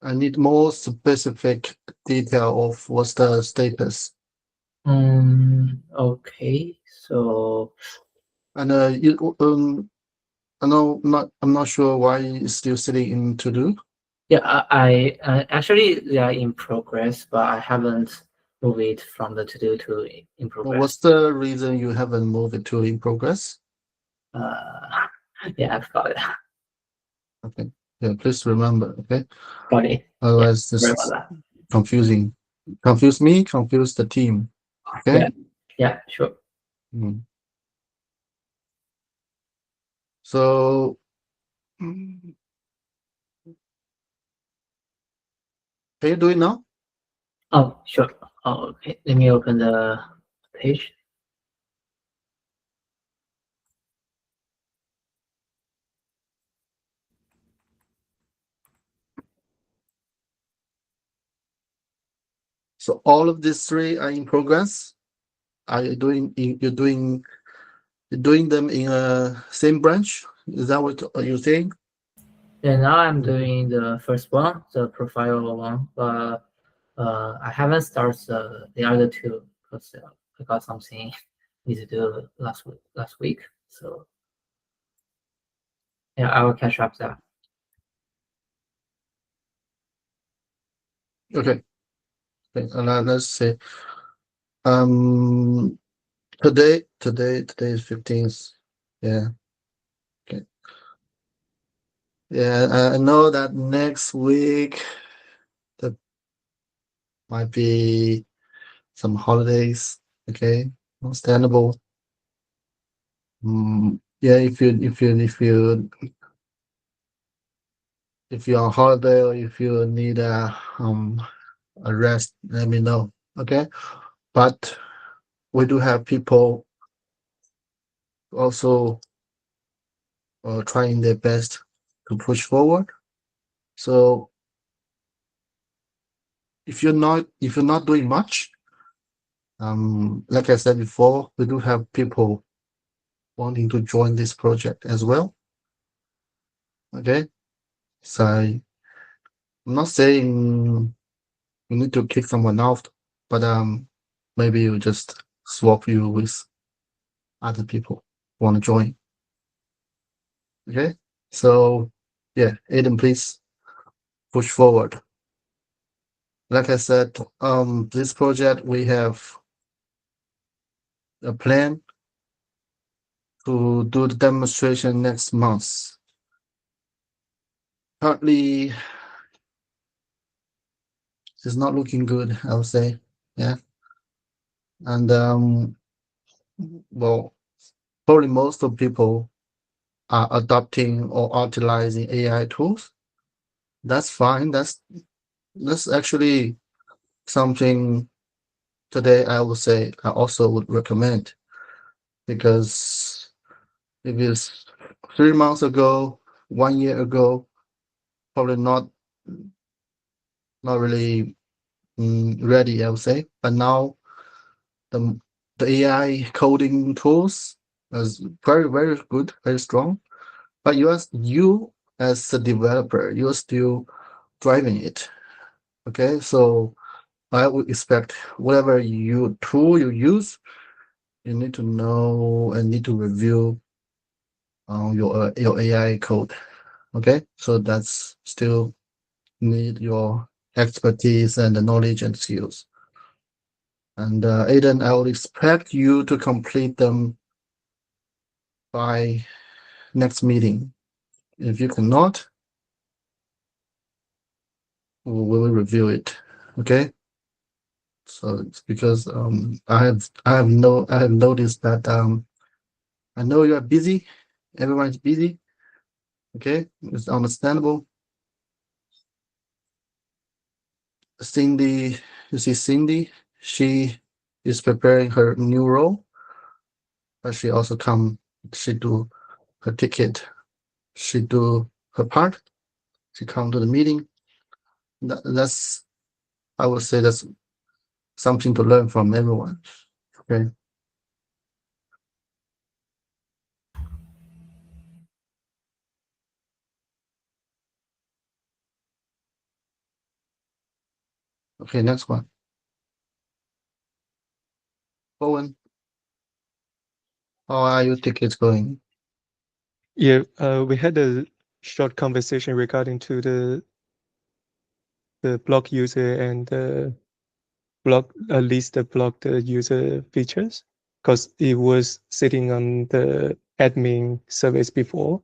I need more specific detail of what's the status. Okay. So And I'm not sure why it's still sitting in to do. yeah, I actually they are in progress, but I haven't moved it from the to do to in What's progress. the reason you haven't moved it to in progress? Uh, yeah, I've got it. Okay. Yeah, please remember. Okay. Got it. Yeah, Otherwise, sorry about this that. confusing. Confuse me, confuse the team. Okay. Yeah, yeah, sure. Mm. So, can you do it now? Oh, sure. Oh, okay. Let me open the page. So all of these three are in progress. Are you doing? You're doing them in a same branch. Is that what you're saying? And now I'm doing the first one, the profile one, but I haven't started the other two because I got something need to do last week. So yeah, I will catch up that. Okay. Okay. And let's say um today is 15th. Yeah. Okay. Yeah, I know that next week there might be some holidays. Okay, understandable. Yeah, if you're on holiday or if you need a rest, let me know. Okay, but we do have people also trying their best to push forward. So if you're not doing much, like I said before, we do have people wanting to join this project as well. Okay, so I'm not saying you need to kick someone out, but maybe you just swap you with other people who want to join. Okay, so yeah, Aiden, please push forward. Like I said, this project we have a plan to do the demonstration next month. Currently, it's not looking good, I would say. Yeah, and well, probably most of people are adopting or utilizing AI tools. That's fine. That's actually something today I would say I also would recommend, because if it's 3 months ago, 1 year ago, probably not really ready, I would say. But now the the AI coding tools is very very good, very strong. But you as a developer, you're still driving it. Okay, so I would expect whatever tool you use, you need to know and need to review your AI code. Okay, so that's still need your expertise and the knowledge and skills. And Aiden, I would expect you to complete them by next meeting. If you cannot, we will review it. Okay. So it's because I have noticed that I know you are busy. Everyone's busy. Okay, it's understandable. Cindy, you see Cindy, she is preparing her new role, but she do her ticket, she do her part, she come to the meeting. That's, I would say that's something to learn from everyone. Okay. Okay, next one. Owen, how are your tickets going? Yeah, we had a short conversation regarding to the block user and block at least the blocked user features because it was sitting on the admin service before,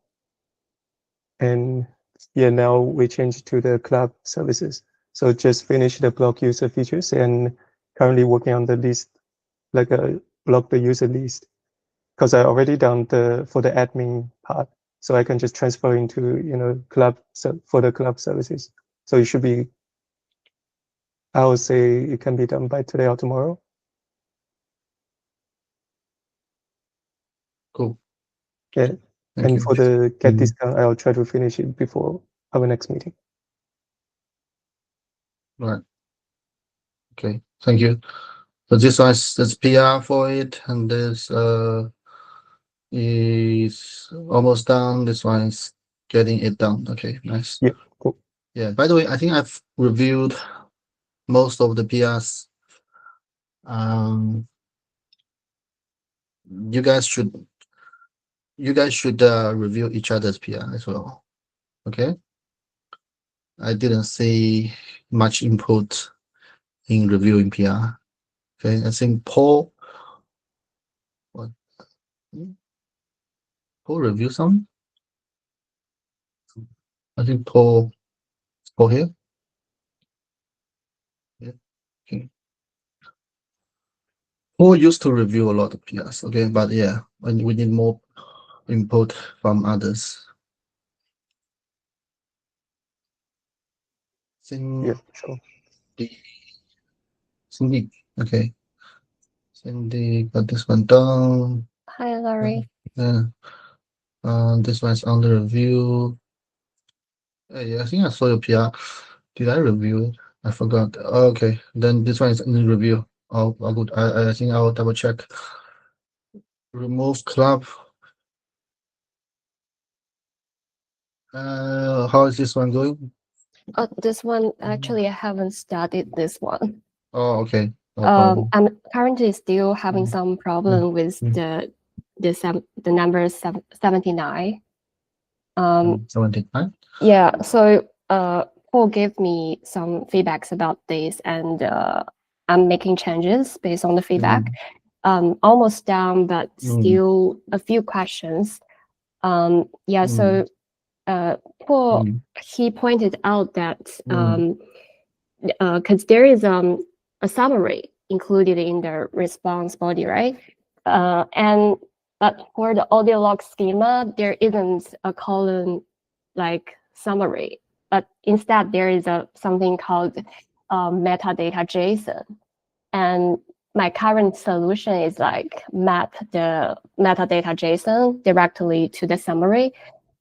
and yeah, now we changed to the club services. So just finished the block user features and currently working on the list, like a block the user list, because I already done the for the admin part, so I can just transfer into club for the club services. So it should be, I would say it can be done by today or tomorrow. Cool. Yeah. Thank And you. for the get Mhm. discount, I'll try to finish it before our next meeting. Right. Okay. Thank you. So this one's there's PR for it, and this is almost done. This one is getting it done. Okay, nice. Yeah, cool. Yeah. By the way, I think I've reviewed most of the PRs. Um, you guys should review each other's PR as well. Okay. I didn't see much input in reviewing PR. Okay, I think what Paul review some. I think Paul here. Yeah. Okay. Paul used to review a lot of PRs. Okay, but yeah, we need more input from others. Yeah, Cindy, sure. Cindy. Okay, Cindy got this one done. Hi, Larry. Yeah. This one's under review. Yeah, I think I saw your PR. Did I review it? I forgot. Okay, then this one is in review. Oh, good. I think I'll double check. Remove club. How is this one going? This one actually I haven't started this one. Oh, okay. No problem. I'm currently still having Mm, some mm, problem with mm, the number 79. 79. Yeah, so Paul gave me some feedbacks about this, and I'm making changes based on the feedback. Mm, Almost done, but mm, still a few questions. Yeah, mm, so Paul, mm, he pointed out that mm, because there is a summary included in the response body, right? And but for the audio log schema, there isn't a column like summary, but instead there is a something called metadata JSON. And my current solution is like map the metadata JSON directly to the summary,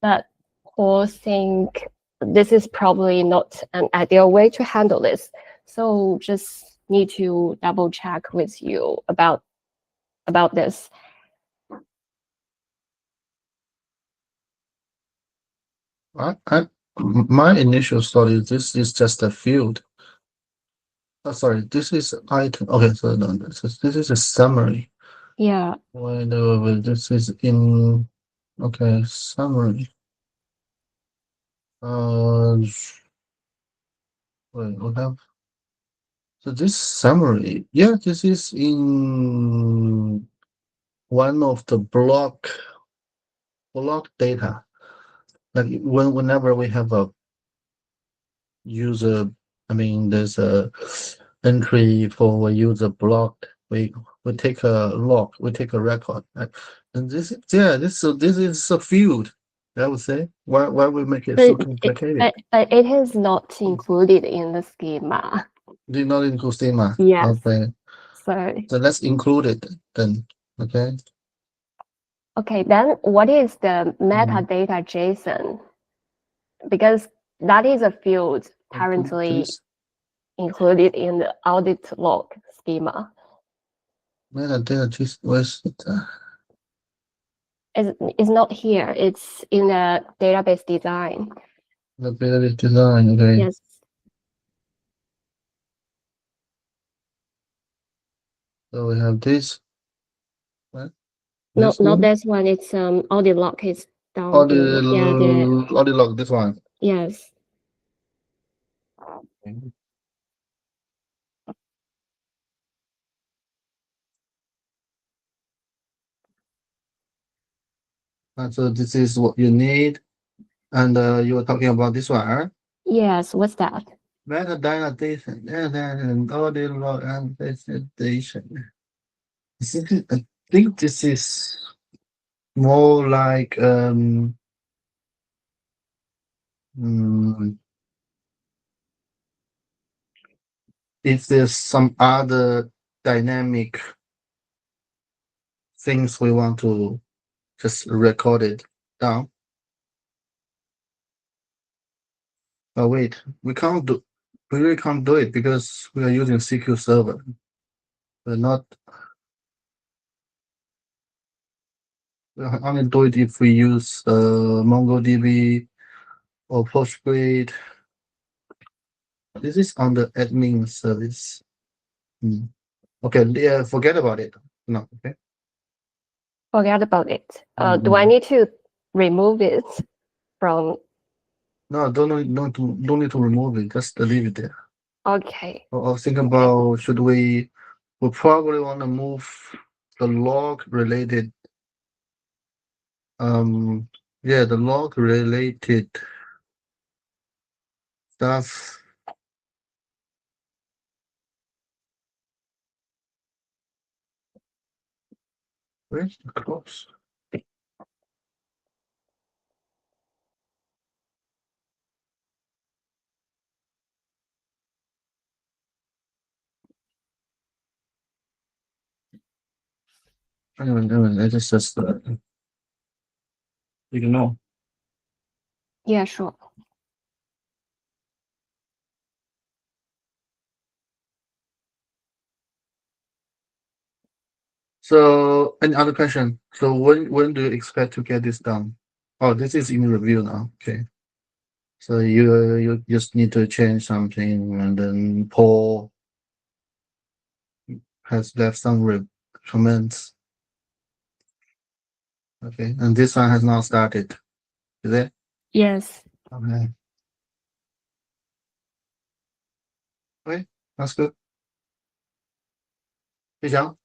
but Paul think this is probably not an ideal way to handle this. So just need to double check with you about this. My initial thought is this is just a field. Oh, sorry, this is item. Okay, so no, this is a summary. Yeah. Wait, this is in. Okay, summary. Wait, what have? So this summary, yeah, this is in one of the block data. Like whenever we have a user, I mean, there's a entry for a user blocked. We take a log, we take a record, right? And this is a field. I would say why we make it so But complicated? it is not included in the schema. Do not include schema. Yes. Okay, So so let's include it then. Okay. okay, then what is the Mm. metadata JSON? Because that is a field currently Please, included in the audit log schema. metadata just was It's not here. It's in the database design. the ability design. Okay. Yes. So we have this. Right? No, This not one? this one. It's audio lock is down Or below. Yeah, the log, this one. yes. And so this is what you need. And you were talking about this one, right? Yes, what's that? Metadata and audio log and presentation. I think this is more like if there's some other dynamic things we want to just record it down. Oh wait, we really can't do it because we are using CQ server. We're not. We only do it if we use MongoDB or Postgres. This is on the admin service. Okay, yeah, forget about it. No, okay. Forget about it. Do I need to remove it from? No, don't need to remove it. Just leave it there. Okay. Or think about should we probably want to move the log related yeah, the log related stuff. Where's the close? Anyway, I just ignore. Yeah, sure. So, any other question? So, when do you expect to get this done? Oh, this is in review now. Okay. So you just need to change something, and then Paul has left some comments. Okay, and this one has not started. Is it? Yes. Okay. Okay, that's good. Yixiang?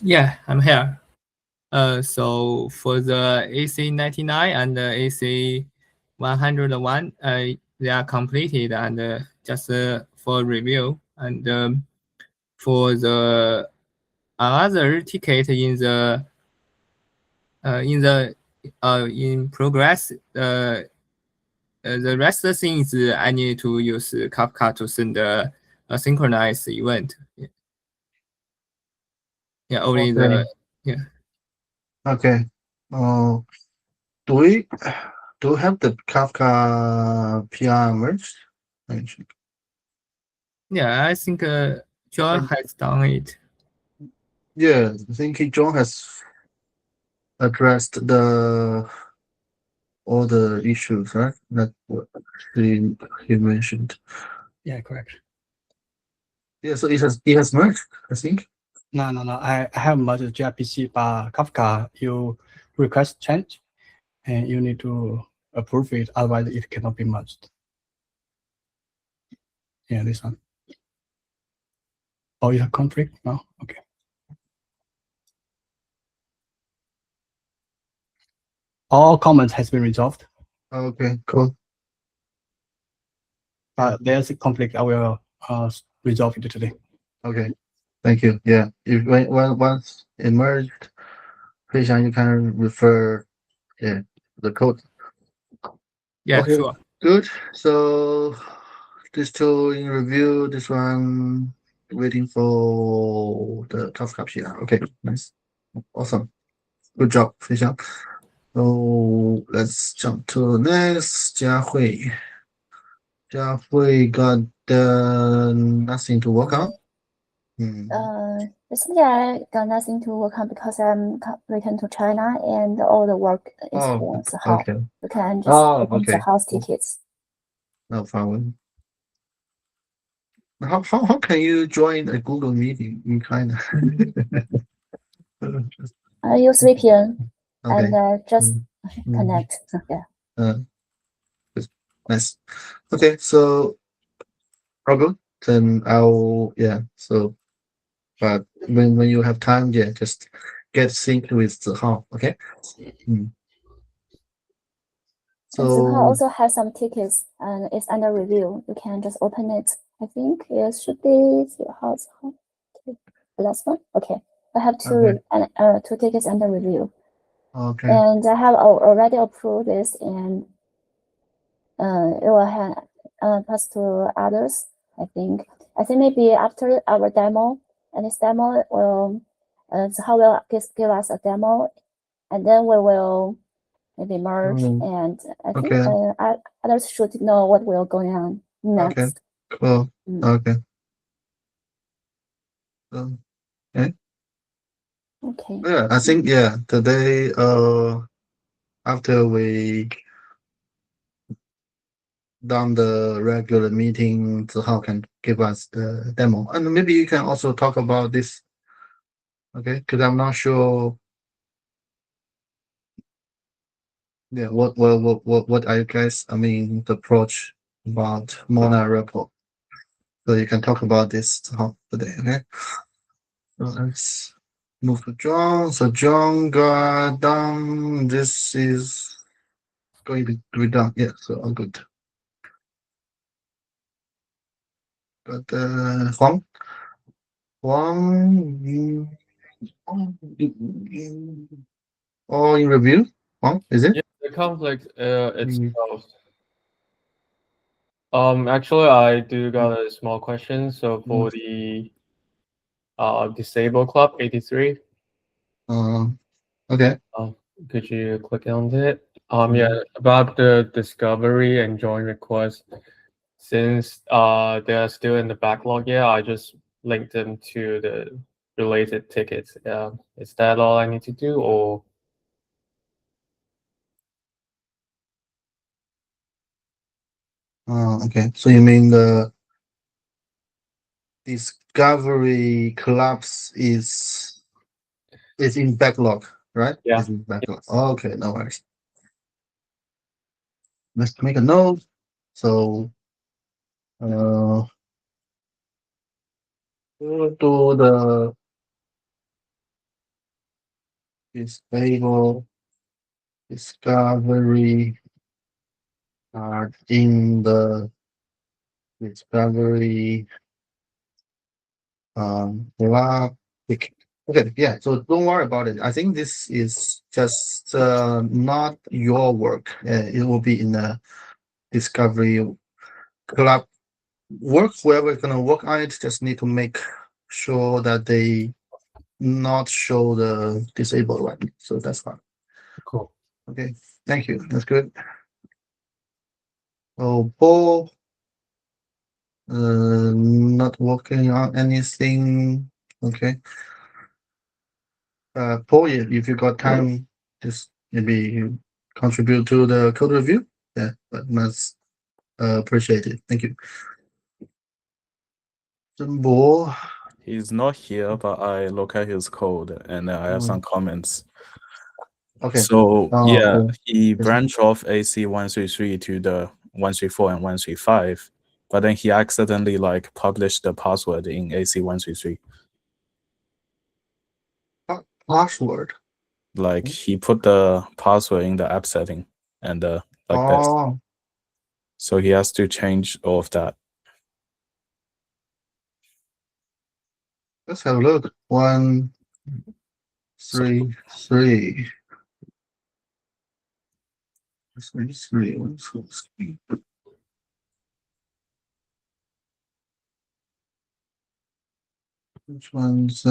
Yeah, I'm here. So for the AC99 and the AC101, they are completed and just for review. And for the other ticket in progress, the rest of the things I need to use Kafka to send a synchronized event. Yeah, only Okay. Okay. Do we have the Kafka PR merged? Yeah, I think John has done it. Yeah, I think John has addressed all the issues, right? That what he mentioned. Yeah, correct. Yeah, so it has merged, I think. No. I have merged gRPC, but Kafka, you request change, and you need to approve it. Otherwise, it cannot be merged. Yeah, this one. Oh, you have conflict? No? Okay. All comments has been resolved. Okay, cool. But there's a conflict. I will resolve it today. Okay, thank you. Yeah, if once it merged, Feishan, you can refer the code. Yeah, Okay, sure. good. So these two in review. This one waiting for the Kafka PR. Okay, nice, awesome, good job, Feishan. So let's jump to next. Jiahui got nothing to work on. Recently I got nothing to work on because I'm returned to China and all the work is from the house. Okay. You can just Oh, open okay. the house tickets. No problem. How can you join a Google meeting in China? I use VPN Okay. and just Mm. connect. Yeah. Nice. Okay, so all good. Then I'll so but when you have time, just get synced with Zihao, okay? And Zihao So also has some tickets and it's under review. You can just open it. I think it should be Zihao. Okay. The last one. Okay. I have two tickets under review. okay. And I have already approved this, and it will have pass to others. I think maybe after our demo, and this demo will Zihao will give us a demo, and then we will maybe merge. And I think others should know what will go on next. Okay, cool. Okay. Okay. Yeah, I think today after we done the regular meeting, Zihao can give us the demo, and maybe you can also talk about this. Okay, because I'm not sure. Yeah, what are you guys? I mean, the approach about Mona report. So you can talk about this today. Okay. So let's move to John. So John got done. This is going to be done. Yeah. So all good. But Huang, all in review. Huang, is it? Yeah, the conflict itself. Actually, I do got a small question. So for the Disable Club 83. Okay. Could you click on it? Yeah, about the discovery and join request. Since they are still in the backlog, I just linked them to the related tickets. Is that all I need to do, or? Okay. So you mean the discovery collapse is in backlog, right? Yeah. It's in backlog. Okay, no worries. Let's make a note. So to the disable discovery are in the discovery log. Okay, yeah. So don't worry about it. I think this is just not your work. It will be in the discovery club work. Whoever is gonna work on it just need to make sure that they not show the disabled one. So that's fine. Cool. Okay, thank you. That's good. So Paul, not working on anything. Okay. Paul, if you got time, just maybe contribute to the code review. Yeah, but much appreciated. Thank you. Zhenbo. He's not here, but I look at his code and I have some comments. Okay. So Okay. he branched off AC 133 to the 134 and 135, but then he accidentally published the password in AC 133. Password. Like he put the password in the app setting and this. So he has to change all of that. Let's have a look. 1, 3, 3. 3, 3, 1, 2, 3. Which one's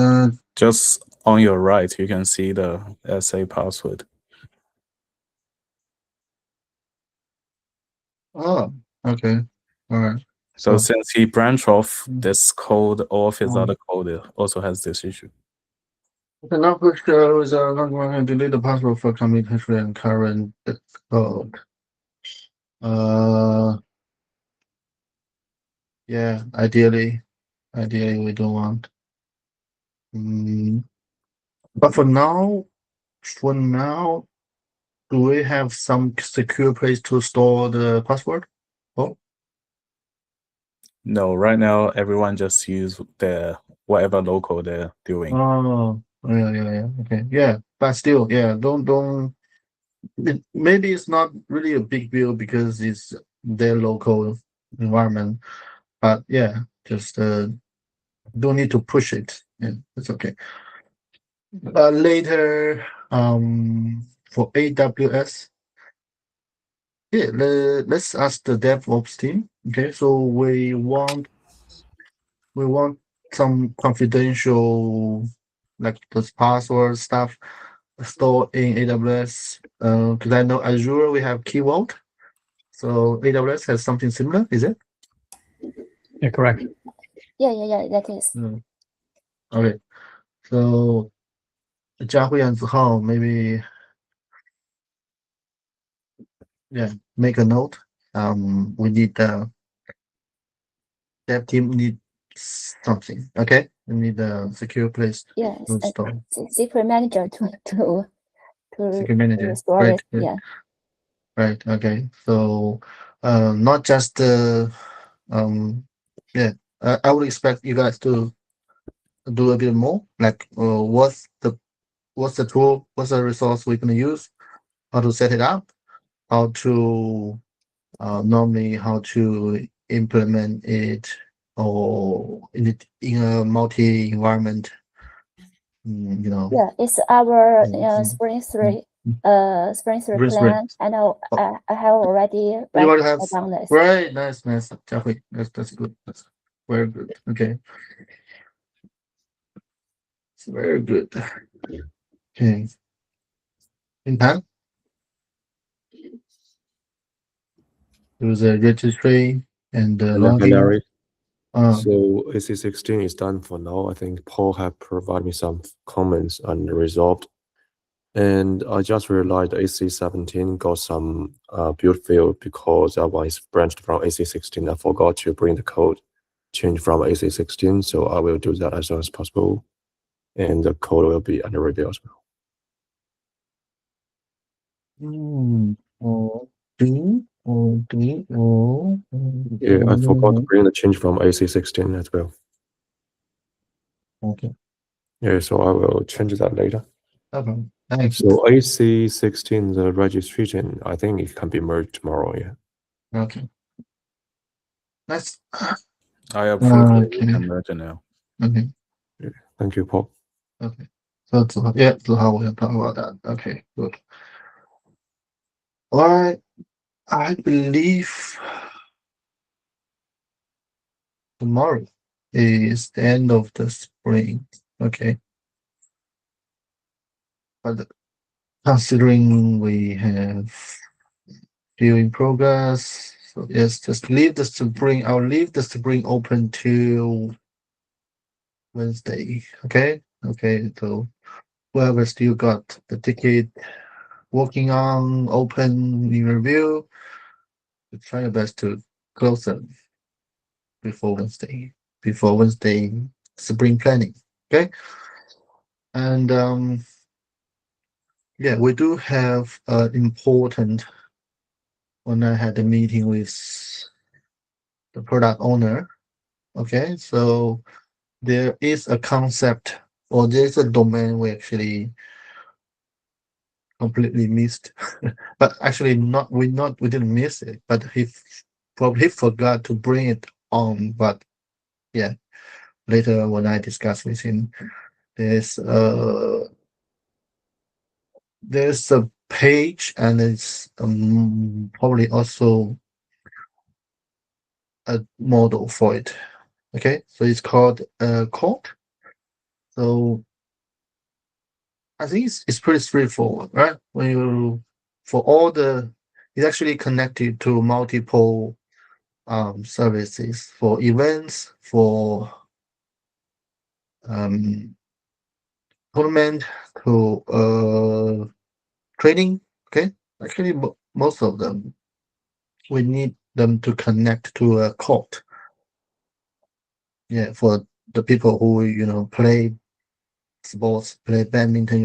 just on your right, you can see the SA password. Oh, okay. All right. So since he branched off this code, all of his other code also has this issue. The number shows are not going to delete the password for commit history and current code. Yeah, ideally Ideally, we don't want. But for now, do we have some secure place to store the password? Oh, No, right now everyone just use the whatever local they're doing. oh, yeah. Okay, yeah, but still, yeah, don't. Maybe it's not really a big deal because it's their local environment, but yeah, just don't need to push it. Yeah, it's okay. Later, for AWS, yeah, let's ask the DevOps team. Okay, so we want some confidential, like this password stuff stored in AWS. Because I know Azure we have Key Vault, so AWS has something similar, is it? Yeah, correct. Yeah, that is. Okay, so 加会员之后 maybe yeah make a note. We need the dev team need something. Okay, we need a secure place Yes, to store. secret manager to Secure manager, store right? it. Yeah. Right. Okay. So, not just yeah. I would expect you guys to do a bit more. Like, what's the tool? What's the resource we're gonna use? How to set it up? How to normally how to implement it or in a multi environment. You know. Yeah, it's our Mm, Spring 3 Spring 3 Spring plan. I know Oh. I have already You written already have down this. right. Nice. Definitely. That's good. That's very good. Okay. It's very good. Okay. In time, there was a registry and Hello, login. Larry. Uh, So AC16 is done for now. I think Paul had provided me some comments on the result. And I just realized AC17 got some build field because that one is branched from AC16. I forgot to bring the code change from AC16, so I will do that as soon as possible. And the code will be under review as well. Yeah, I forgot to bring the change from AC16 as well. Okay. Yeah, so I will change that later. Okay. Thanks. So AC16, the registration, I think it can be merged tomorrow. Yeah. Okay. Nice. I approve it. Okay. We can merge it now. Okay. Yeah. Thank you, Paul. Okay. So yeah, so how we'll talk about that. Okay. Good. All right. I believe tomorrow is the end of the spring. Okay. But considering we have few in progress, so yes, just leave the spring. I'll leave the spring open till Wednesday. Okay. Okay. So whoever still got the ticket working on open in review, try your best to close them before Wednesday. Before Wednesday spring planning. Okay. And yeah, we do have important when I had a meeting with the product owner. Okay, so there is a concept or there's a domain we actually completely missed. But actually we didn't miss it, but he probably forgot to bring it on. But yeah, later when I discuss with him, there's a page and it's probably also a model for it. Okay, so it's called code. So I think it's pretty straightforward, right? When you for all the it's actually connected to multiple services for events, for tournament, to training. Okay, actually most of them we need them to connect to a code. Yeah, for the people who play sports, play badminton,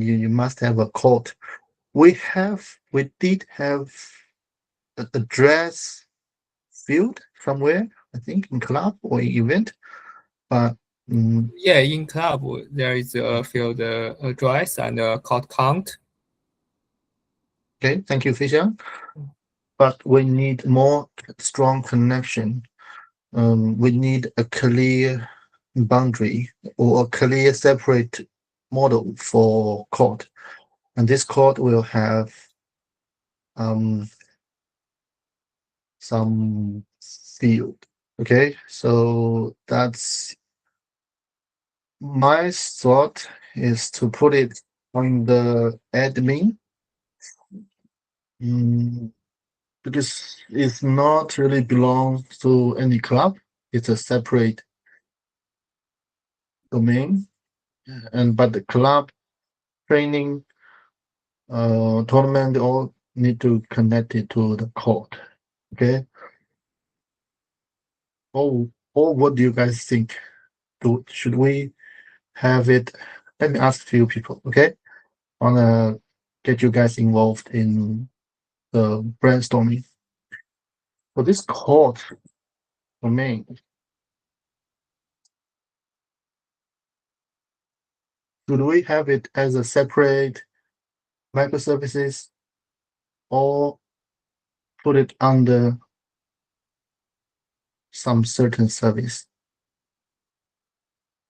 you must have a court. We did have a dress field somewhere, I think in club or event, but Yeah, in club there is a field address and a court count. okay, thank you, Fisher. But we need more strong connection. We need a clear boundary or a clear separate model for court, and this court will have some field. Okay, so that's my thought is to put it on the admin, because it's not really belongs to any club. It's a separate domain, but the club training tournament, they all need to connect it to the court. Okay. Or what do you guys think? Should we have it? Let me ask a few people. Okay. I wanna get you guys involved in the brainstorming for this court domain. Should we have it as a separate microservices or put it under some certain service?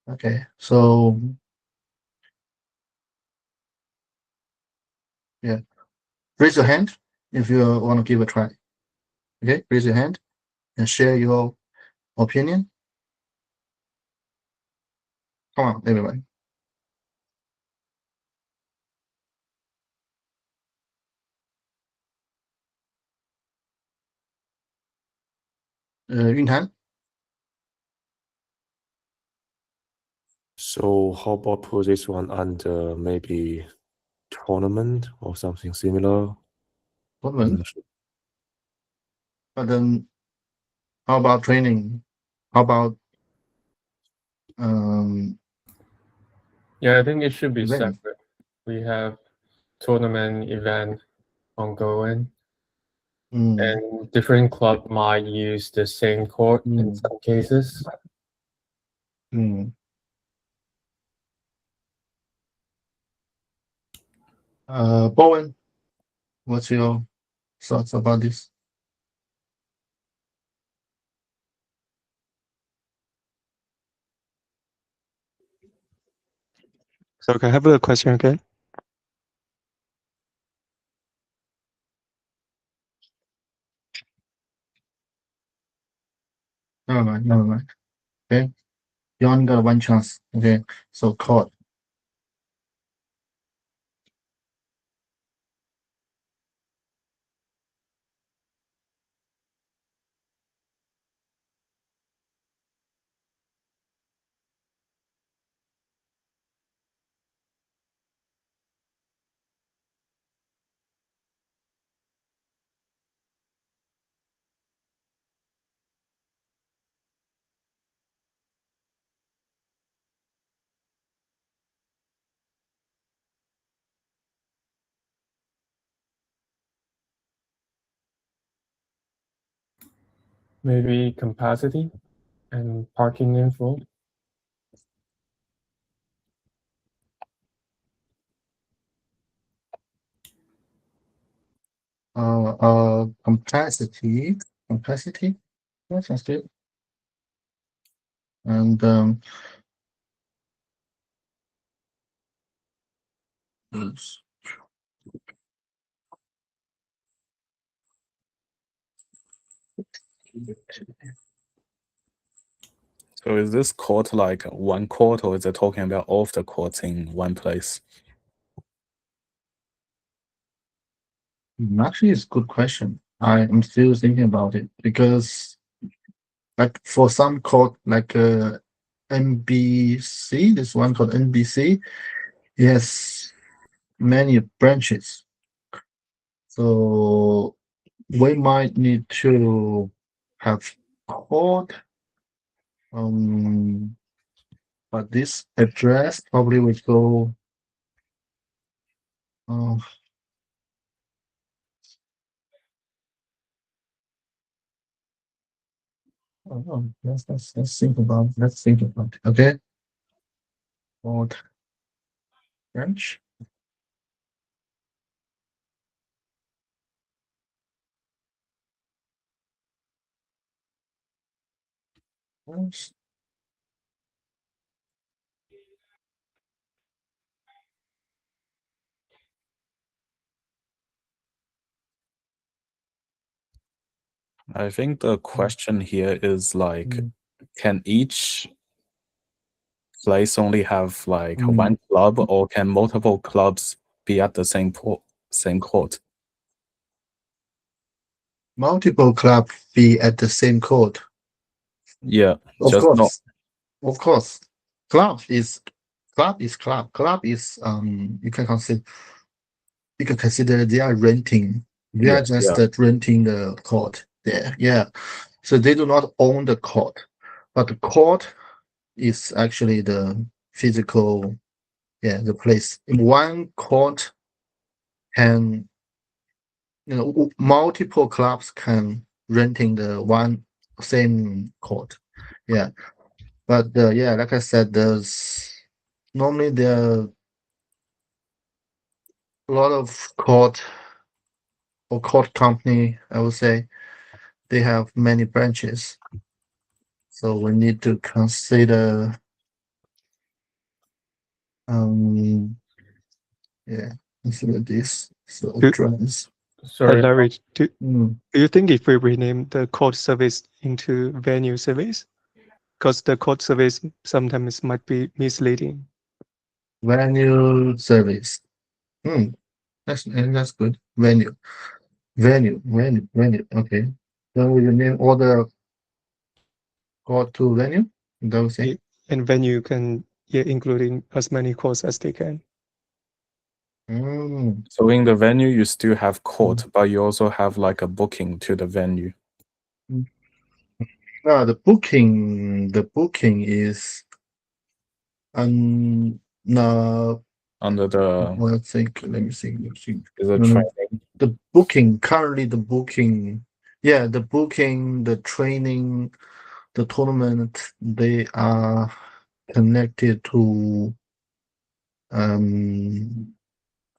Okay, so yeah, raise your hand if you want to give a try. Okay, raise your hand and share your opinion. Come on, everybody. Yunhan. So how about put this one under maybe tournament or something similar? But then, how about training? How about Yeah, I think it should be event? separate. We have tournament event ongoing, and different club might use the same court in some cases. Bowen, what's your thoughts about this? So can I have a question again? Never mind. Okay, you only got one chance. Okay, so court. Maybe capacity and parking info. Capacity. That sounds good. And So is this court like one court, or is it talking about all of the courts in one place? actually, it's a good question. I am still thinking about it because, like, for some court, like NBC, this one called NBC, yes, many branches. So we might need to have court But this address probably would go. Oh, let's think about. Let's think about. Okay. Port branch. Yes. I think the question here is like, can each place only have like one club, or can multiple clubs be at the same court? Multiple club be at the same court. Yeah, Of just course. not. Of course. Club is club. Club is you can consider they are renting. They are just renting the court there. Yeah. So they do not own the court. But the court is actually the physical, the place. In one court can, multiple clubs can renting the one same court. Yeah. But like I said, normally there are a lot of court company, I would say, they have many branches. So we need to consider consider this. So address. Sorry. Larry, do you think if we rename the court service into venue service? Because the court service sometimes might be misleading. Venue service. That's good. Venue. Okay. So we name all the court to venue. Those things. And venue can including as many courts as they can. So in the venue, you still have court, but you also have like a booking to the venue. No, the booking is no. Under the. Well, let me think. Is it training? The booking currently the booking, the training, the tournament, they are connected to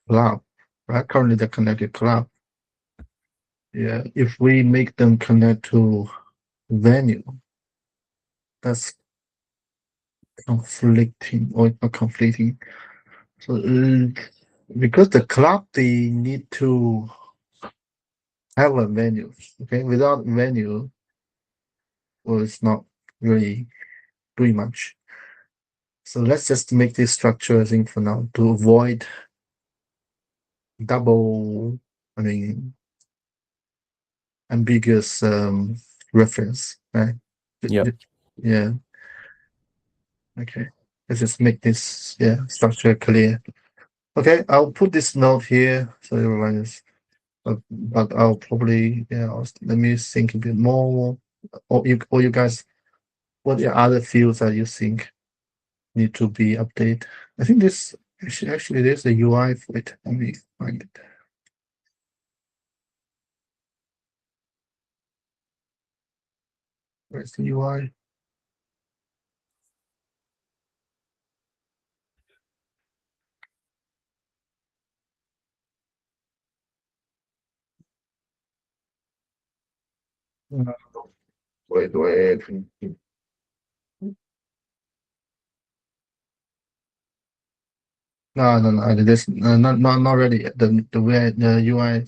club, right? Currently they're connected club. Yeah, if we make them connect to venue, that's conflicting or not conflicting. So because the club, they need to have a venue. Okay, without venue, well, it's not really doing much. So let's just make this structure, I think, for now, to avoid double, ambiguous reference, right? Yeah. Okay. Let's just make this structure clear. Okay, I'll put this note here so everyone is. But I'll probably let me think a bit more. Or you guys, what are other fields that you think need to be updated? I think this actually there's a UI for it. Let me find it. Where's the UI? Wait. No. This not ready yet. The way the UI.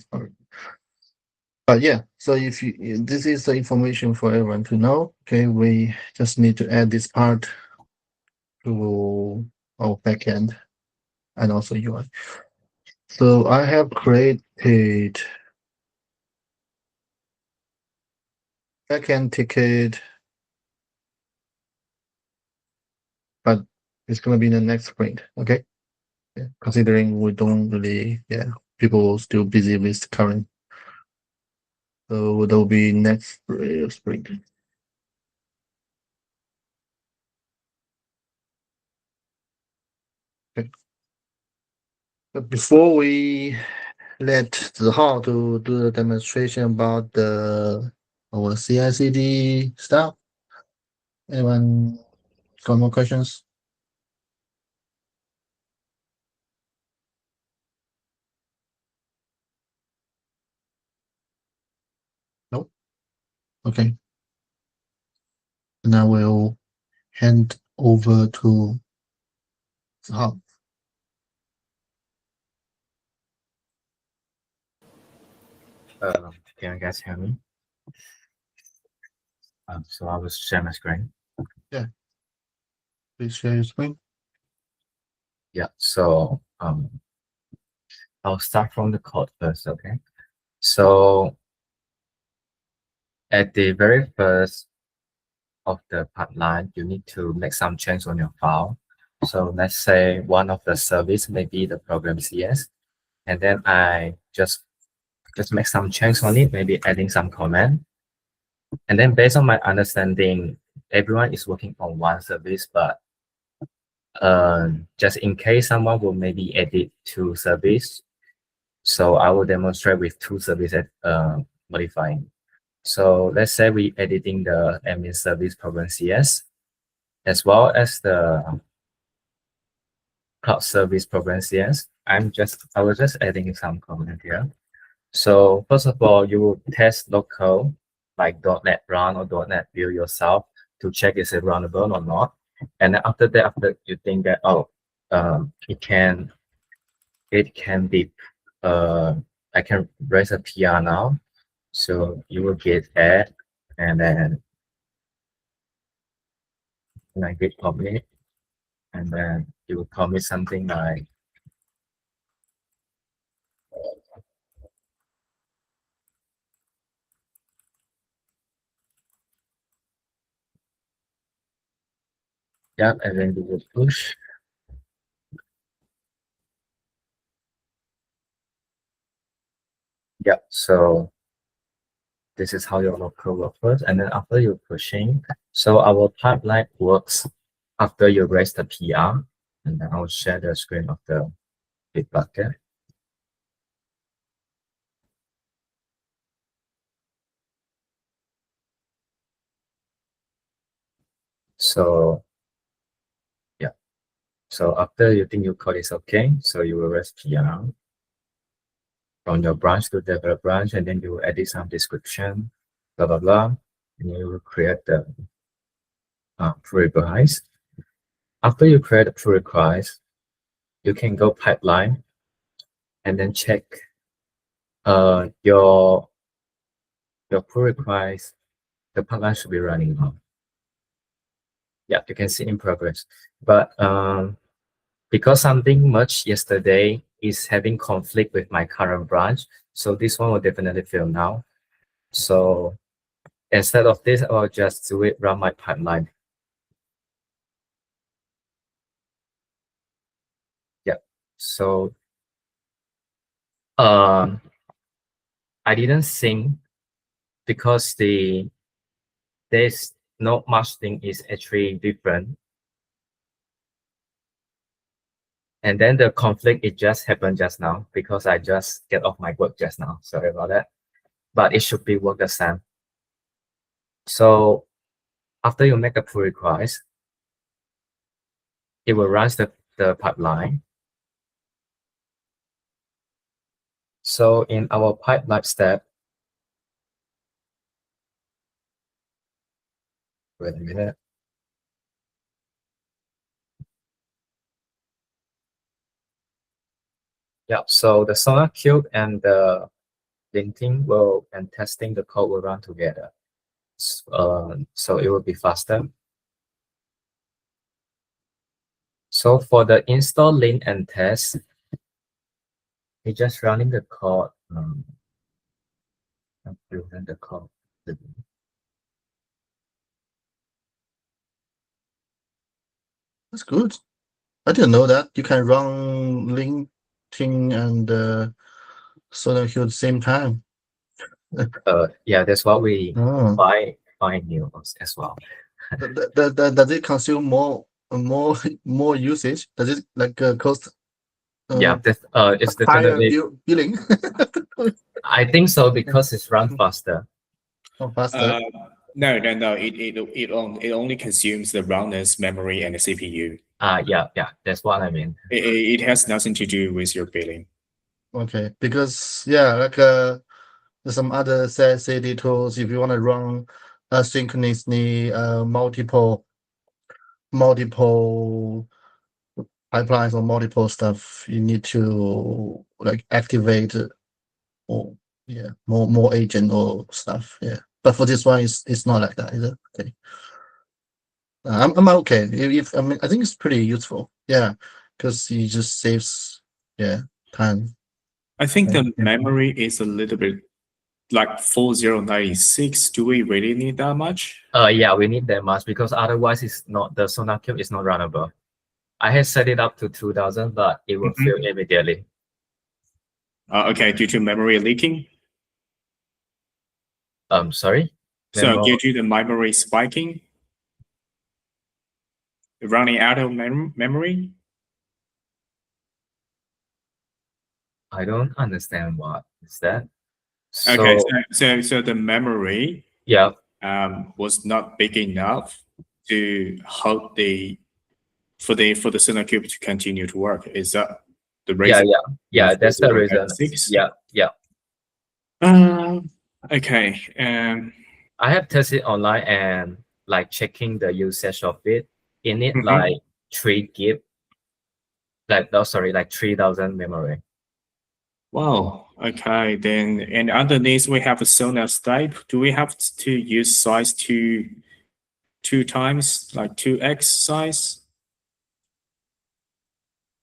But yeah, so if this is the information for everyone to know. Okay, we just need to add this part to our backend and also UI. So I have created backend ticket, but it's gonna be in the next sprint. Okay, considering we don't really, people still busy with the current. So that will be next sprint. But before we let Zihao to do the demonstration about our CI/CD stuff, anyone got more questions? Nope. Okay. And I will hand over to Zihao. Can you guys hear me? So I will share my screen. Yeah. Please share your screen. Yeah. So I'll start from the code first. Okay. So at the very first of the pipeline, you need to make some change on your file. So let's say one of the service may be the program CS, and then I just make some change on it, maybe adding some comment. And then based on my understanding, everyone is working on one service, but just in case someone will maybe edit two service, so I will demonstrate with two services modifying. So let's say we editing the admin service program CS as well as the cloud service program CS. I was just adding some comment here. So first of all, you will test local like .NET Run or .NET Build yourself to check is it runnable or not. And then after that, after you think that it can be I can raise a PR now. So you will get add and then git commit, and then you will commit something like yeah, and then you will push. Yeah, so this is how your local works first, and then after you're pushing, so our pipeline works after you raise the PR, and then I'll share the screen of the big bucket. So yeah, so after you think your code is okay, so you will raise PR from your branch to develop branch, and then you will edit some description, blah blah blah, and you will create the pull request. After you create a pull request, you can go pipeline and then check your pull request. The pipeline should be running now. Yeah, you can see in progress. But because something merged yesterday is having conflict with my current branch, so this one will definitely fail now. So instead of this, I'll just do it, run my pipeline. Yeah, so I didn't sync because there's not much thing is actually different. And then the conflict, it just happened just now because I just get off my work just now. Sorry about that. But it should be work the same. So after you make a pull request, it will run the pipeline. So in our pipeline step, wait a minute. Yeah, so the Sonar Cube and the linting and testing the code will run together. So it will be faster. So for the install, link, and test, it's just running the code. The code. That's good. I didn't know that you can run LinkedIn and Solar Hill at the same time. Yeah, that's what we Oh. find new as well. Does it consume more usage? Does it cost Yeah, it's higher definitely. billing. I think so because it's run faster. Oh, faster. No. It only consumes the roundness, memory, and the CPU. Yeah, that's what I mean. It has nothing to do with your billing. Okay, because yeah, like there's some other CD tools. If you want to run asynchronously multiple pipelines or multiple stuff, you need to like activate or more agent or stuff. Yeah, but for this one, it's not like that, is it? Okay. I'm okay. If I mean, I think it's pretty useful. Yeah, because it just saves time. I think the Yeah. memory is a little bit like 4096. Do we really need that much? Yeah, we need that much because otherwise it's not, the SonarQube is not runnable. I had set it up to 2000, but it will fail immediately. Okay, due to memory leaking. Sorry. So due to the memory spiking, running out of memory. I don't understand what is that. Okay, so the memory was not big enough to hold for the SonarQube to continue to work. Is that the reason? Yeah, that's the reason. Yeah. Okay. I have tested online and like checking the usage of it. In it like 3 gig. Like 3000 memory. Wow. Okay. Then, and underneath we have a Sonar type. Do we have to use size two times, like 2x size?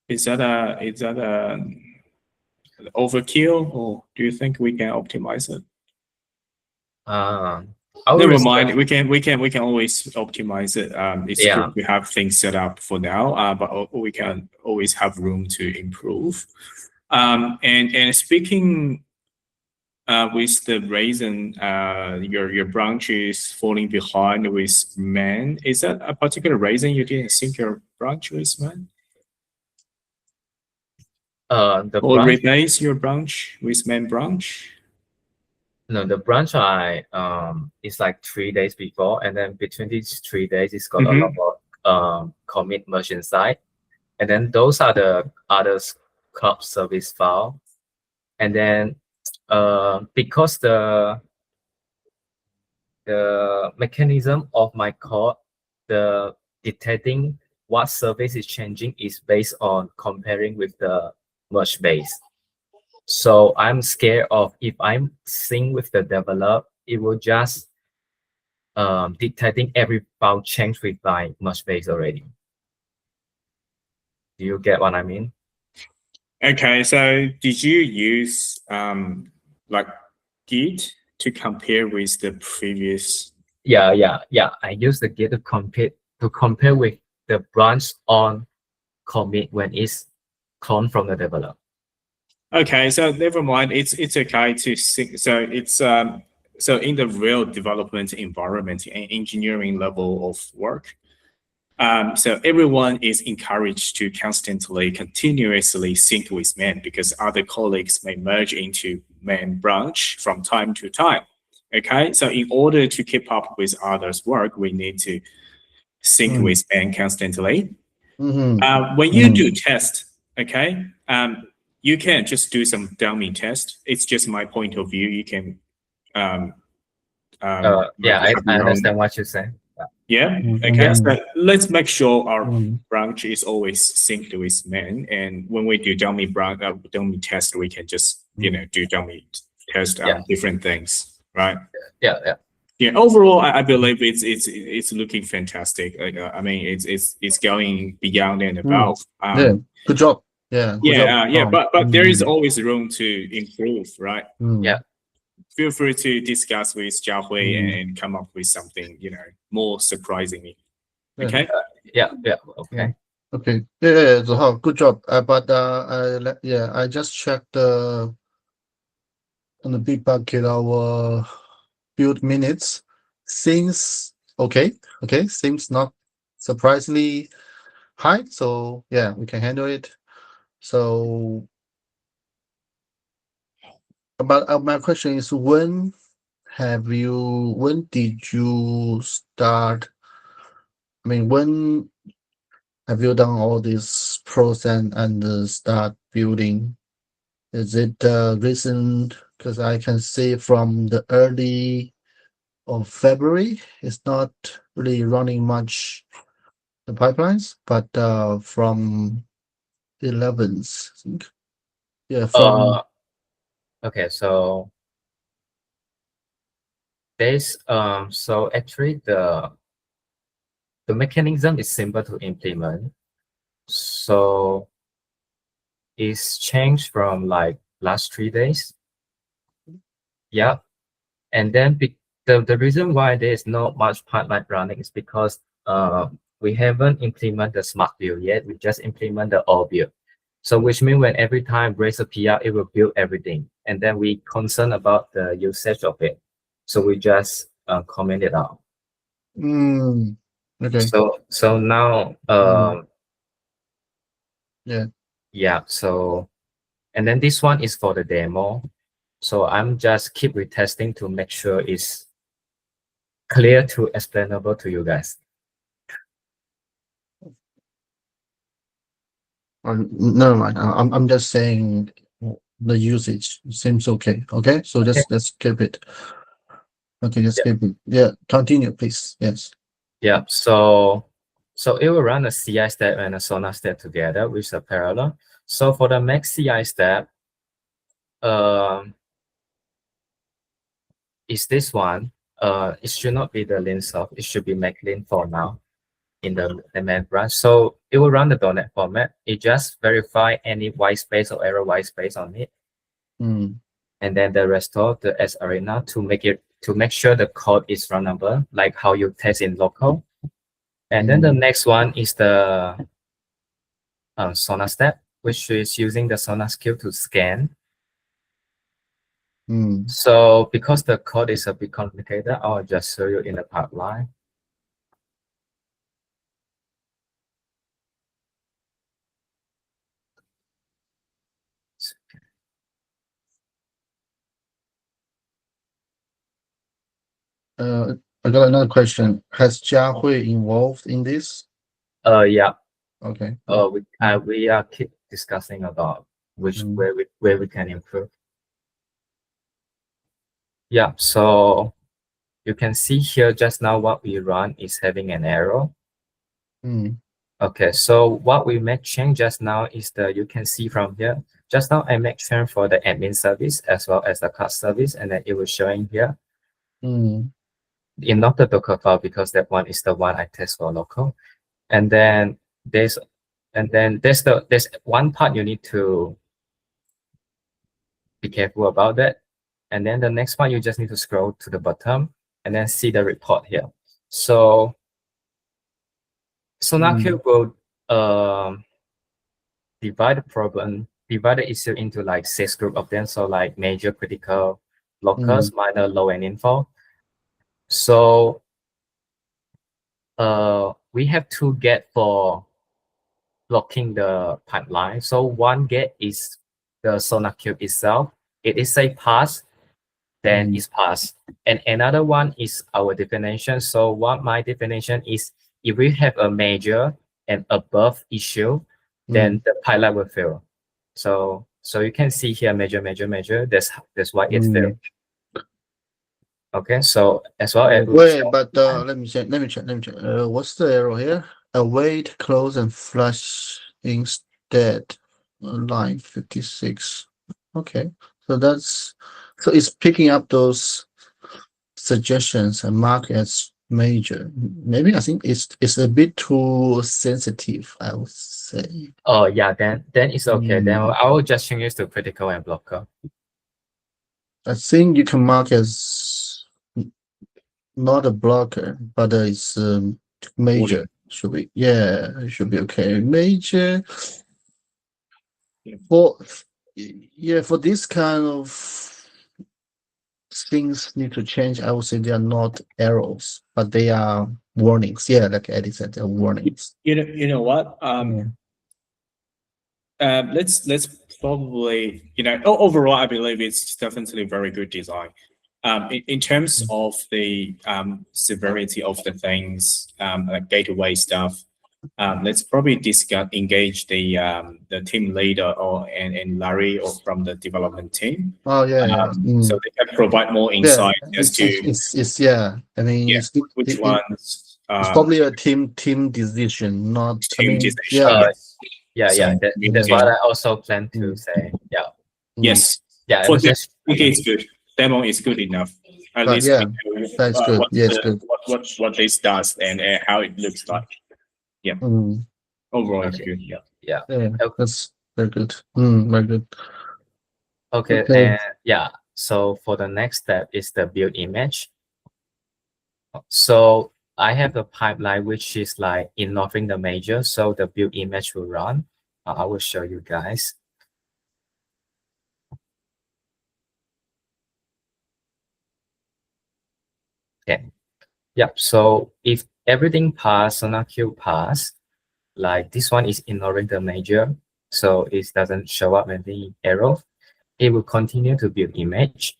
Is that a overkill, or do you think we can optimize it? Never mind. We can always optimize it. It's good we have things set up for now, but we can always have room to improve. And speaking with the reason your branch is falling behind with man, is that a particular reason you didn't sync your branch with man? Or replace your branch with main branch? No, the branch it's like 3 days before, and then between these 3 days, it's got a lot of commit merge inside, and then those are the other club service file, and then because the mechanism of my code, the detecting what service is changing is based on comparing with the merge base. So I'm scared of if I'm sync with the develop, it will just detecting every file change with my merge base already. Do you get what I mean? Okay, so did you use like Git to compare with the previous? Yeah. I use the Git to compare with the branch on commit when it's cloned from the developer. Okay, so never mind. It's okay to sync. So it's so in the real development environment and engineering level of work, so everyone is encouraged to continuously sync with man, because other colleagues may merge into man branch from time to time. Okay, so in order to keep up with others' work, we need to sync with man constantly. When you do test, okay, you can just do some dummy test. It's just my point of view. You can I understand what you're saying. Yeah. Okay. So let's make sure our branch is always synced with man. And when we do dummy test, we can just do dummy test on different things, right? Yeah. Overall, I believe it's looking fantastic. Like, I mean, it's going beyond and above. Good job. Yeah. But there is always room to improve, right? Yeah. Feel free to discuss with Jiahui and come up with something, more surprisingly. Okay. Yeah. Okay. Okay. Yeah. So good job. But I just checked on the big bucket our build minutes. Seems okay. Seems not surprisingly high. So yeah, we can handle it. So, but my question is, when did you start? I mean, when have you done all these pros and start building? Is it recent? Because I can see from the early of February, it's not really running much the pipelines, but from 11th, I think. Yeah, from Okay, so there's so actually the mechanism is simple to implement. So it's changed from like last 3 days. Yeah. And then the reason why there is not much pipeline running is because we haven't implemented the smart build yet. We just implement the all build. So which means when every time raise a PR, it will build everything. And then we concern about the usage of it. So we just comment it out. okay. So now Yeah. yeah, so and then this one is for the demo. So I'm just keep retesting to make sure it's clear to explainable to you guys. Never mind. I'm just saying the usage seems okay. Okay, so Okay. let's keep it. Okay, let's Yeah. keep it. Yeah, continue, please. Yes. Yeah, so it will run a CI step and a Sonar step together with a parallel. So for the max CI step, is this one. It should not be the lin soft. It should be maclin for now in the main branch. So it will run the .NET format. It just verify any white space or error white space on it. And then the restore the Acearena to make sure the code is runnable, like how you test in local. And then the next one is the Sonar step, which is using the Sonar skill to scan. So because the code is a bit complicated, I'll just show you in the pipeline. I got another question. Has Jiahui involved in this? Yeah. Okay. We are keep discussing about where we can improve. Yeah, so you can see here just now what we run is having an error. Okay, so what we make change just now is you can see from here. Just now I make change for the admin service as well as the class service, and then it was showing here. In not the Docker file because that one is the one I test for local. And then there's one part you need to be careful about that. And then the next one, you just need to scroll to the bottom and then see the report here. So SonarQube will divide the issue into like 6 group of them. So like major, critical, locals, minor, low, and info. So we have 2 gates for blocking the pipeline. So one gate is the SonarQube itself. It is a pass, then it's pass. And another one is our definition. So what my definition is, if we have a major and above issue, then the pipeline will fail. So you can see here major. That's why it failed. Okay, so as well as wait, but let me check. What's the error here? Await, close, and flush instead. Line 56. Okay, so it's picking up those suggestions and mark as major. Maybe I think it's a bit too sensitive, I would say. Oh yeah, then it's okay. Then I will just change it to critical and blocker. I think you can mark as not a blocker, but it's major. Should be it should be okay. Major for this kind of things need to change. I would say they are not errors, but they are warnings. Yeah, like Eddie said, they're warnings. You know what? let's probably, overall, I believe it's definitely very good design. In terms of the severity of the things, like gateway stuff, let's probably engage the team leader and Larry or from the development team. Oh yeah. So they can provide more Yeah, insight as to it's yeah. I mean, yeah, it's which ones it's probably a team decision, not. I team mean, decision. yeah. Yeah, So yeah. That's what I also plan to say. Yeah. Yes. Yeah, it For was them, just I think it's good. Demo is good enough. At But least yeah, we know, that's good. what Yes, good. what this does and how it looks like. Yeah. Mm, Overall, it's okay. good. Yeah. Yeah. yeah, that's very good. Very good. Okay. Okay. And yeah. So for the next step is the build image. So I have a pipeline which is like involving the major. So the build image will run. I will show you guys. Okay. Yep. So if everything pass, SonarQube pass, like this one is ignoring the major, so it doesn't show up any error. It will continue to build image.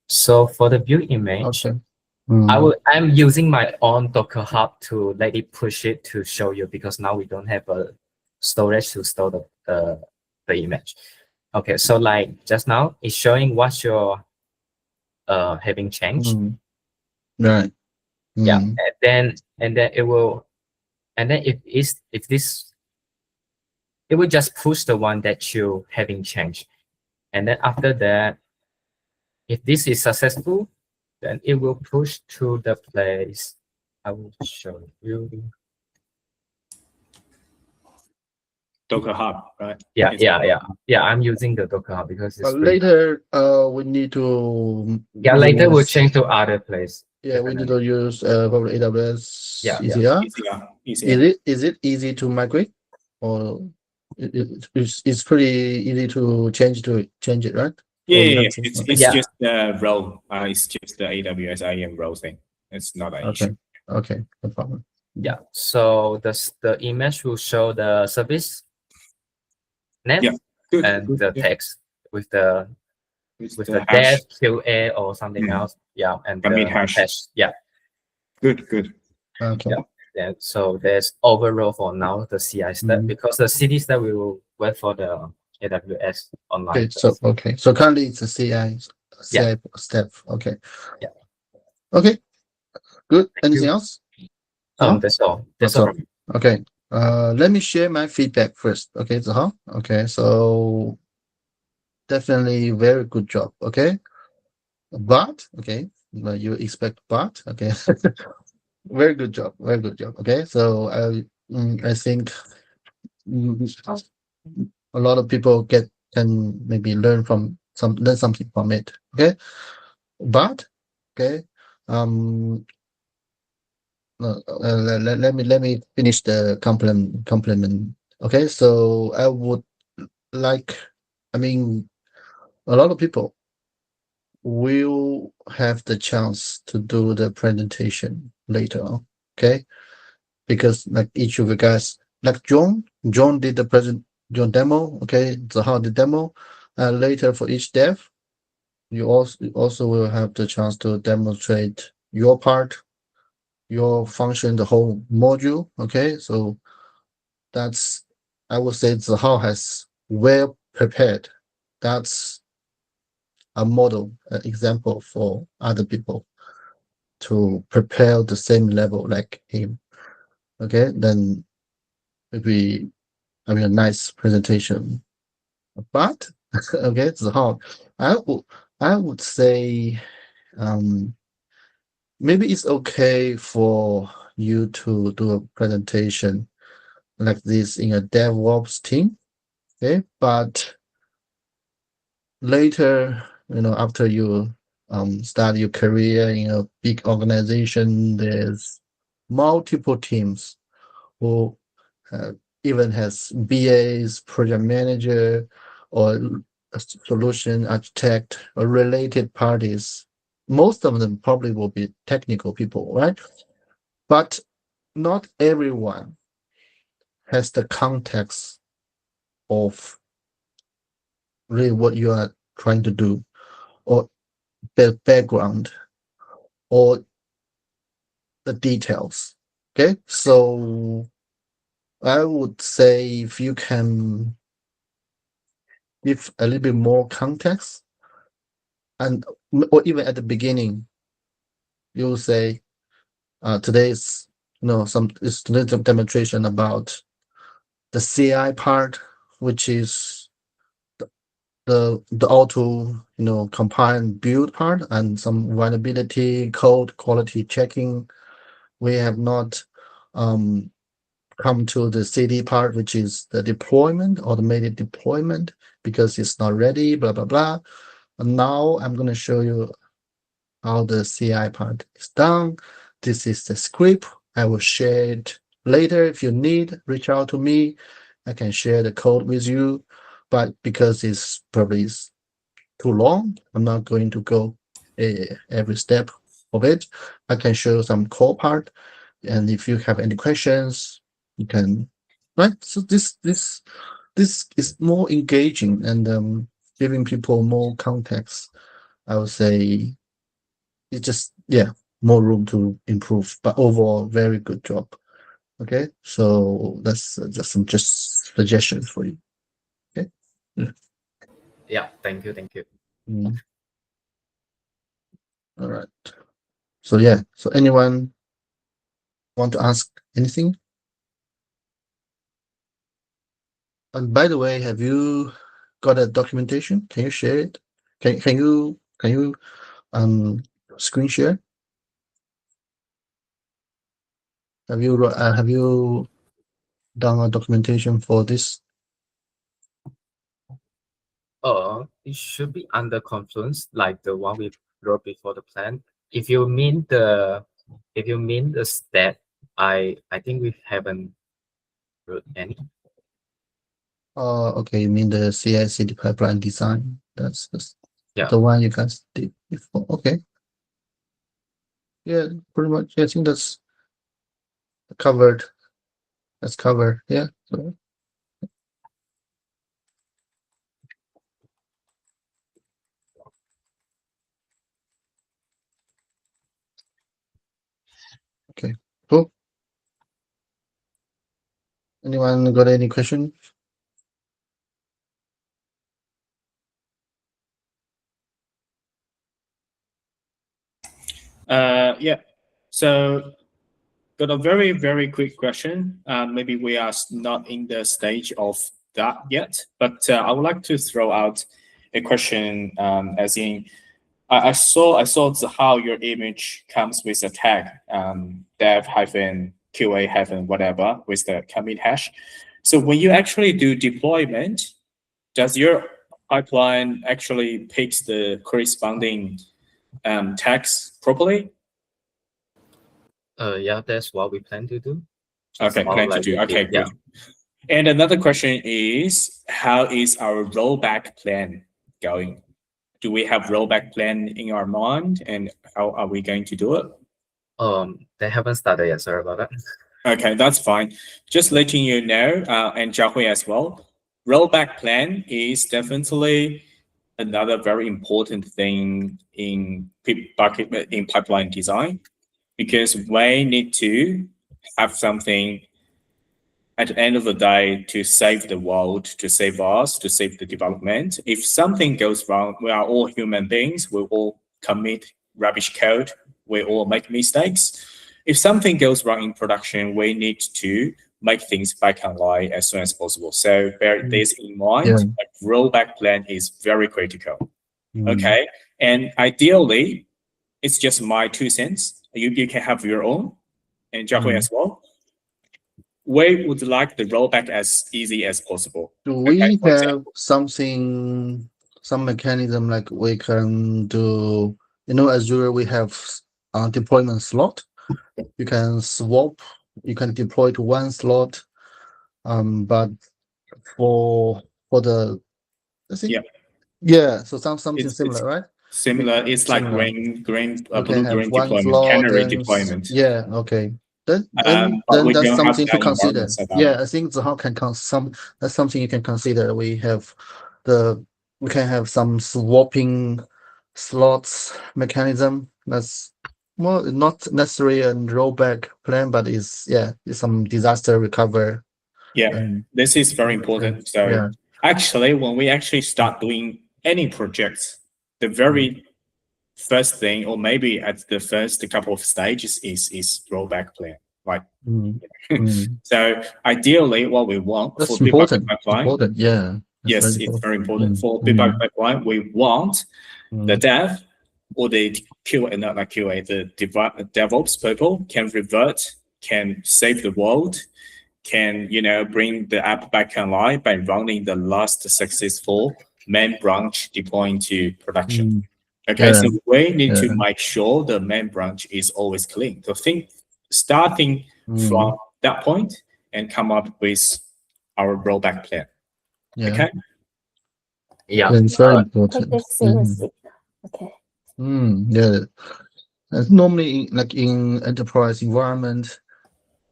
So for the build image, Okay. I'm using my own Docker Hub to let it push it to show you because now we don't have a storage to store the image. Okay, so like just now it's showing what you're having changed. Right. Yeah, and then it will, and then if this, it will just push the one that you having changed, and then after that, if this is successful, then it will push to the place. I will show you. Docker Hub, right? Yeah, yeah. I'm using the Docker Hub because it's But later, we need to. Yeah, later we'll change to other place. Yeah, we need to use probably AWS Yeah, ECR. Is it easy to migrate, or it's pretty easy to change it, right? Yeah. It's just the role. It's just the AWS IAM role thing. It's not an issue. Okay, no problem. Yeah. So the image will show the service name and the text with the dev QA or something else. Yeah, and the hash. Yeah. Good. Okay. Yeah. So there's overall for now the CI step because the CD step we will wait for the AWS online. Okay. So currently it's a CI step. Okay. Yeah. Okay. Good. Anything else? That's all. That's all. Okay. Let me share my feedback first. Okay, Okay, so definitely very good job. Okay, but you expect but okay, very good job. Okay, so I think a lot of people can maybe learn something from it. Okay, but okay, let me finish the compliment. Okay, so I would like, I mean, a lot of people will have the chance to do the presentation later on. Okay, because like each of you guys, like John did the John demo. Okay, Zaha the demo. Later for each dev, you also will have the chance to demonstrate your part, your function, the whole module. Okay, so that's, I would say Zaha has well prepared. That's a model, an example for other people to prepare the same level like him. Okay, then maybe a nice presentation. But okay, Zaha, I would say maybe it's okay for you to do a presentation like this in a DevOps team. Okay, but later, after you start your career in a big organization, there's multiple teams who even has BAs, project manager, or a solution architect, or related parties. Most of them probably will be technical people, right? But not everyone has the context of really what you are trying to do, or the background, or the details. Okay, so I would say if you can give a little bit more context, and or even at the beginning, you'll say, today's some demonstration about the CI part, which is the auto compile and build part, and some vulnerability code quality checking. We have not come to the CD part, which is the deployment, automated deployment, because it's not ready, blah blah blah. And now I'm going to show you how the CI part is done. This is the script. I will share it later. If you need, reach out to me. I can share the code with you, but because it's probably too long, I'm not going to go every step of it. I can show some core part, and if you have any questions, you can. Right. So this is more engaging and giving people more context. I would say it's just more room to improve, but overall very good job. Okay, so that's just some suggestions for you. Okay. Yeah, thank you. All right. So so anyone want to ask anything? And by the way, have you got a documentation? Can you share it? Can you screen share? Have you done a documentation for this? It should be under Confluence, like the one we wrote before the plan. If you mean the stat, I think we haven't wrote any. Okay, you mean the CI/CD pipeline design? That's the one you guys did before. Okay. Yeah, pretty much. I think that's covered. That's covered. Yeah. So, okay. Cool. Anyone got any question? Yeah. So got a very, very quick question. Maybe we are not in the stage of that yet, but I would like to throw out a question, as in, I saw how your image comes with a tag, dev-QA-whatever with the commit hash. So when you actually do deployment, does your pipeline actually picks the corresponding tags properly? Yeah, that's what we plan to do. Okay, plan to do. Okay, good. And another question is, how is our rollback plan going? Do we have rollback plan in our mind, and how are we going to do it? They haven't started yet. Sorry about that. Okay, that's fine. Just letting you know, and Jiahui as well. Rollback plan is definitely another very important thing in pipeline design, because we need to have something at the end of the day to save the world, to save us, to save the development. If something goes wrong, we are all human beings. We all commit rubbish code. We all make mistakes. If something goes wrong in production, we need to make things back online as soon as possible. So bear this in mind. A rollback plan is very critical. Okay, and ideally, it's just my 2 cents. You can have your own, and Jiahui as well. We would like the rollback as easy as possible. Do we have some mechanism like we can do? Azure, we have deployment slot. You can swap. You can deploy to one slot. But for the, let's see. Yeah. So something similar, right? Similar. It's like blue-green Canary deployment. Yeah. Okay. Then but we that's don't have something to that consider. environment set up. Yeah, I think Zihao can that's something you can consider. We can have some swapping slots mechanism. That's not necessarily a rollback plan, but it's some disaster recover. Yeah, this is very important. So actually, when we actually start doing any projects, the very first thing, or maybe at the first couple of stages, is rollback plan, right? So ideally, what we want That's for important. debug pipeline, Important, yeah. yes, it's very important for debug pipeline. We want the dev or the QA, not like QA, the DevOps people can revert, can save the world, can bring the app back online by running the last successful main branch deploying to production. Okay, so we need to make sure the main branch is always clean. So starting from that point and come up with our rollback plan. Okay. Yeah. It's very Take important. this seriously. Okay. Yeah. And normally, like in enterprise environment,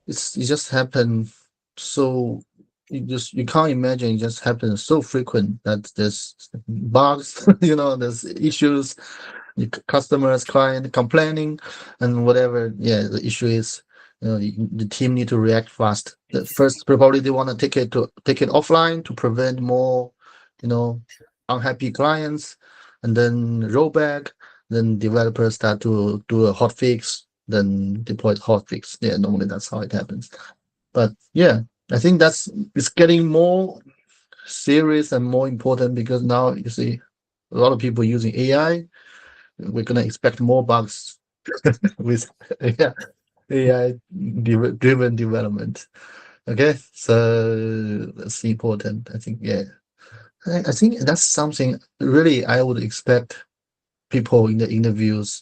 it just happens so you can't imagine it just happens so frequent that there's bugs, there's issues, customers, client complaining, and whatever. Yeah, the issue is, the team need to react fast. The first, probably they want to take it offline to prevent more, unhappy clients, and then roll back. Then developers start to do a hot fix, then deploy hot fix. Yeah, normally that's how it happens. But yeah, I think it's getting more serious and more important because now you see a lot of people using AI. We're gonna expect more bugs with AI driven development. Okay, so that's important. I think I think that's something really I would expect people in the interviews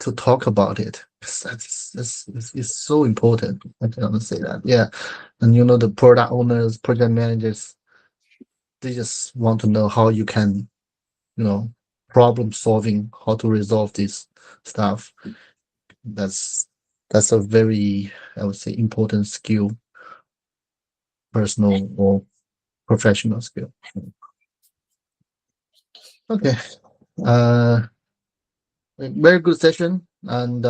to talk about it. It's so important. I can only say that. Yeah, and the product owners, project managers, they just want to know how you can, problem solving, how to resolve this stuff. That's a very, I would say, important skill, personal or professional skill. Okay, very good session, and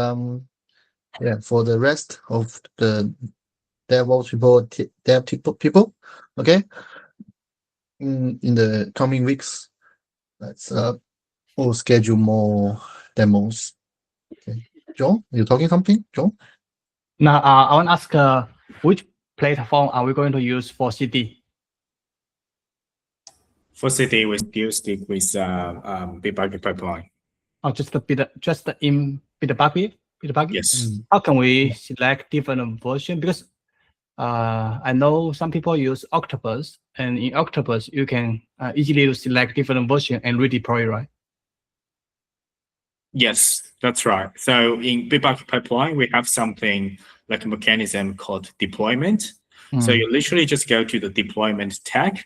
for the rest of the DevOps people, dev people, okay. In the coming weeks, let's we'll schedule more demos. Okay, John, you talking something, John? Now, I want to ask which platform are we going to use for CD? For CD, we still stick with Bitbucket pipeline. Oh, just in Bitbucket? Yes. How can we select different version? Because I know some people use Octopus, and in Octopus you can easily select different version and redeploy, right? Yes, that's right. So in Bitbucket pipeline, we have something like a mechanism called deployment. So you literally just go to the deployment tag,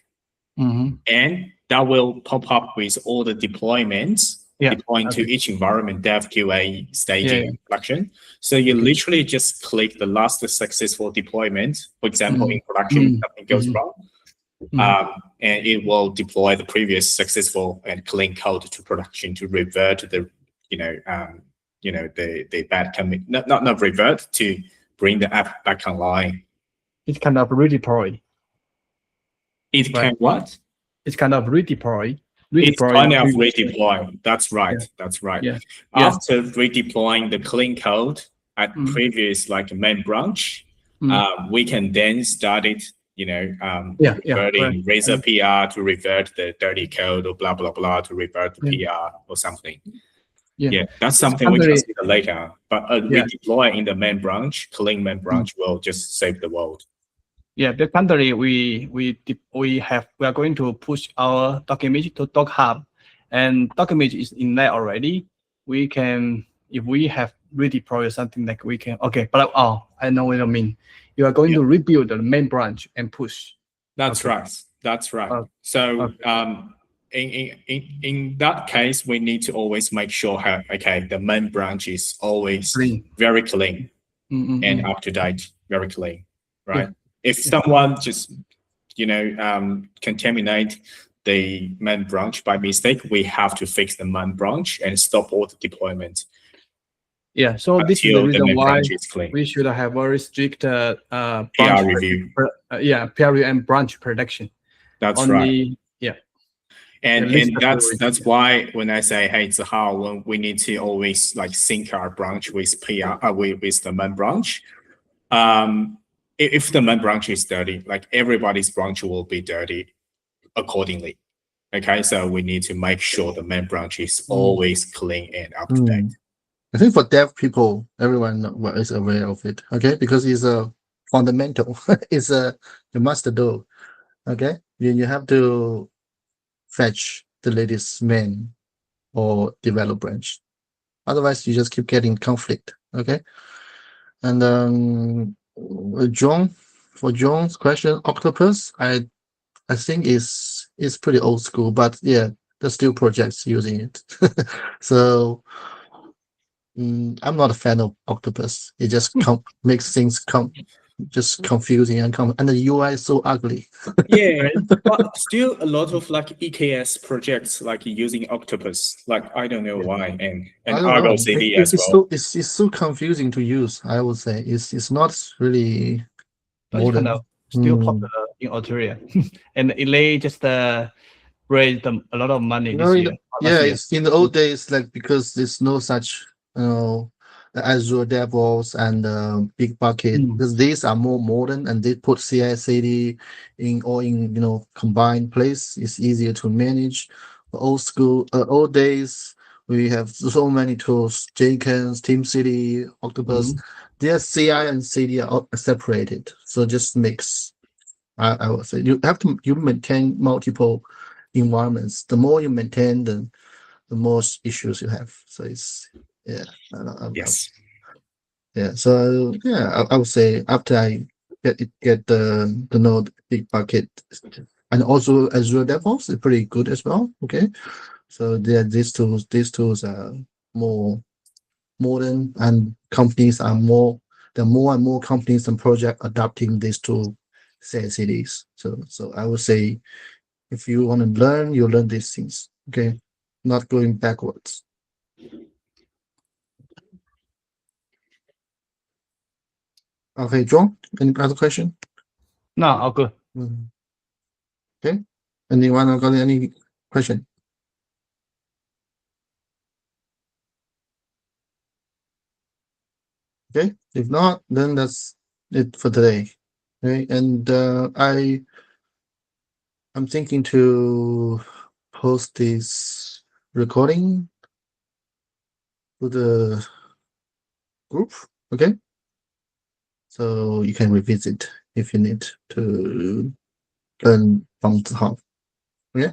and that will pop up with all the deployments deploying to each environment, dev, QA, staging, and production. So you literally just click the last successful deployment. For example, in production, something goes wrong, and it will deploy the previous successful and clean code to production to revert the the bad commit, not revert, to bring the app back online. It's kind of redeploy. It can what? It's kind of redeploy. It's kind of redeploy. That's right. That's right. Yeah. After redeploying the clean code at previous main branch, we can then start it, reverting Razor PR to revert the dirty code or blah blah blah to revert the PR or something. Yeah, that's something we can see later. But redeploy in the main branch, clean main branch will just save the world. Yeah, but currently we are going to push our document to Doc Hub, and document is in there already. We can, if we have redeploy something like we can. Okay, but I know what you mean. You are going to rebuild the main branch and push. That's right. That's right. So in that case, we need to always make sure the main branch is always very clean. and up to date, very clean, right? Yeah. If someone just, contaminate the main branch by mistake, we have to fix the main branch and stop all the deployment. Yeah, so this is the until the reason main why branch is clean. we should have very strict branch PR review. PR review and branch protection. That's right. Yeah. And that's why when I say, hey, it's how when we need to always like sync our branch with PR with the main branch. If the main branch is dirty, like everybody's branch will be dirty accordingly. Okay, so we need to make sure the main branch is always clean and up to date. I think for dev people, everyone is aware of it. Okay, because it's a fundamental. It's you must do. Okay, you have to fetch the latest main or develop branch. Otherwise, you just keep getting conflict. Okay, and John, for John's question, octopus, I think is pretty old school, but yeah, there's still projects using it. So I'm not a fan of octopus. It just makes things just confusing and the UI is so ugly. Yeah, but still a lot of like EKS projects like using octopus. Like I don't know why, and Argo CD as well. It's so confusing to use. I would say it's not really modern. Kind of still popular in Algeria, and they just raised a lot of money this year. It's in the old days, like because there's no such Azure DevOps and Big Bucket, because these are more modern and they put CI/CD in combined place. It's easier to manage. Old days, we have so many tools: Jenkins, TeamCity, Octopus. Their CI and CD are separated, so just mix. I would say you maintain multiple environments. The more you maintain, the more issues you have. So it's yes. So I would say after I get the node Big Bucket and also Azure DevOps is pretty good as well. Okay, so these tools are more modern and companies are more. There are more and more companies and projects adopting these two CICDs. So I would say if you want to learn, you learn these things. Okay, not going backwards. Okay, John, any other question? No, all good. Okay, anyone got any question? Okay, if not, then that's it for today. Okay, and I'm thinking to post this recording to the group. Okay, so you can revisit if you need to learn from the hub. Okay.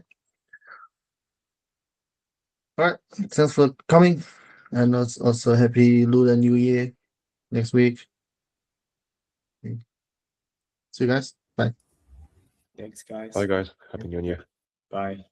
All right. Thanks for coming, and also happy Lunar New Year next week. Okay. See you guys. Bye. Thanks, guys. Bye, guys. Happy New Year. Bye.